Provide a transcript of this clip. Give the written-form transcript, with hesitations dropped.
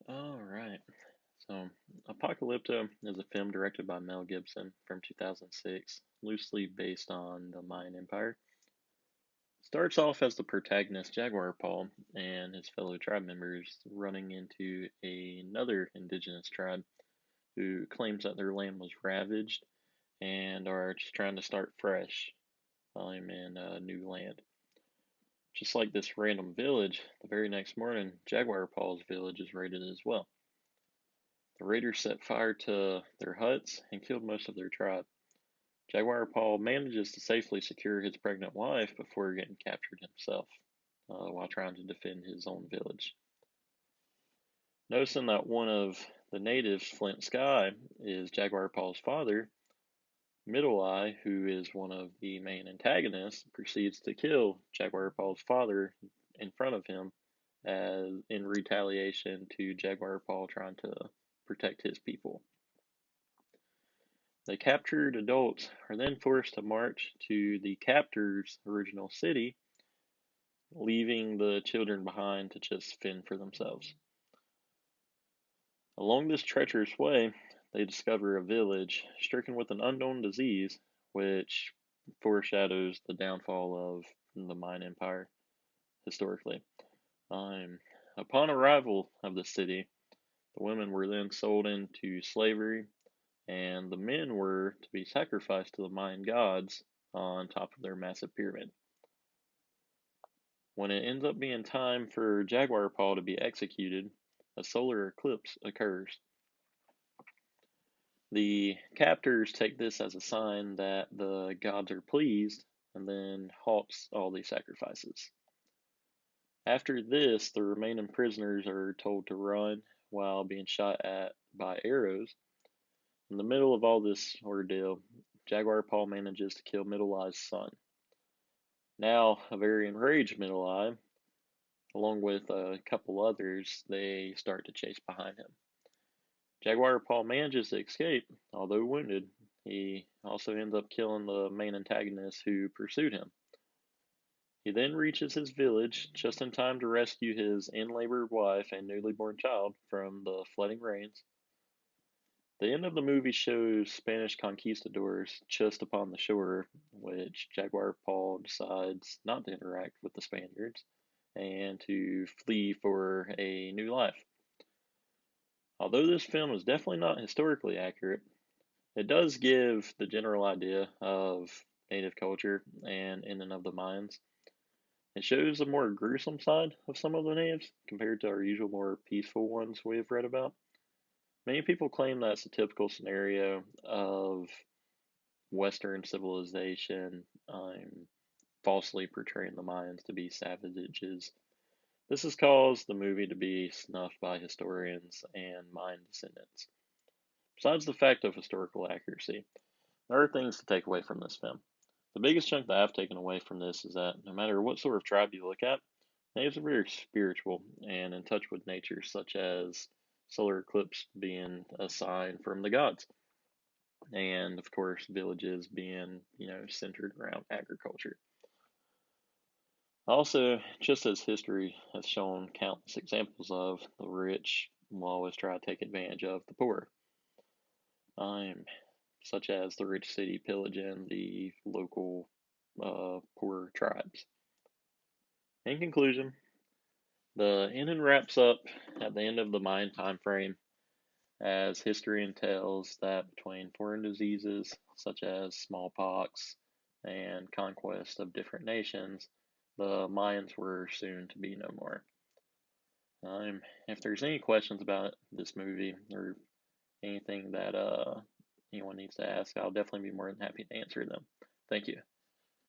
All right. So, Apocalypto is a film directed by Mel Gibson from 2006, loosely based on the Mayan Empire. Starts off as the protagonist Jaguar Paul and his fellow tribe members running into another indigenous tribe who claims that their land was ravaged and are just trying to start fresh in a new land. Just like this random village, the very next morning, Jaguar Paul's village is raided as well. The raiders set fire to their huts and killed most of their tribe. Jaguar Paul manages to safely secure his pregnant wife before getting captured himself while trying to defend his own village. Noticing that one of the natives, Flint Sky, is Jaguar Paul's father, Middle Eye, who is one of the main antagonists, proceeds to kill Jaguar Paul's father in front of him as in retaliation to Jaguar Paul trying to protect his people. The captured adults are then forced to march to the captor's original city, leaving the children behind to just fend for themselves. Along this treacherous way, they discover a village stricken with an unknown disease, which foreshadows the downfall of the Mayan Empire historically. Um, Upon arrival of the city, the women were then sold into slavery, and the men were to be sacrificed to the Mayan gods on top of their massive pyramid. When it ends up being time for Jaguar Paul to be executed, a solar eclipse occurs. The captors take this as a sign that the gods are pleased and then halts all these sacrifices. After this, the remaining prisoners are told to run while being shot at by arrows. In the middle of all this ordeal, Jaguar Paul manages to kill Middle Eye's son. Now, a very enraged Middle Eye, along with a couple others, they start to chase behind him. Jaguar Paul manages to escape, although wounded. He also ends up killing the main antagonist who pursued him. He then reaches his village just in time to rescue his in labor wife and newly born child from the flooding rains. The end of the movie shows Spanish conquistadors just upon the shore, which Jaguar Paul decides not to interact with the Spaniards and to flee for a new life. Although this film is definitely not historically accurate, it does give the general idea of native culture and in and of the Mayans. It shows a more gruesome side of some of the natives compared to our usual more peaceful ones we have read about. Many people claim that's a typical scenario of Western civilization falsely portraying the Mayans to be savages. This has caused the movie to be snuffed by historians and Mayan descendants. Besides the fact of historical accuracy, there are things to take away from this film. The biggest chunk that I've taken away from this is that no matter what sort of tribe you look at, natives are very spiritual and in touch with nature, such as solar eclipse being a sign from the gods, and of course, villages being, centered around agriculture. Also, just as history has shown countless examples of, the rich will always try to take advantage of the poor. Um, Such as the rich city pillaging the local poor tribes. In conclusion, the ending wraps up at the end of the Mayan time frame, as history entails that between foreign diseases such as smallpox and conquest of different nations, the Mayans were soon to be no more. If there's any questions about this movie or anything that anyone needs to ask, I'll definitely be more than happy to answer them. Thank you.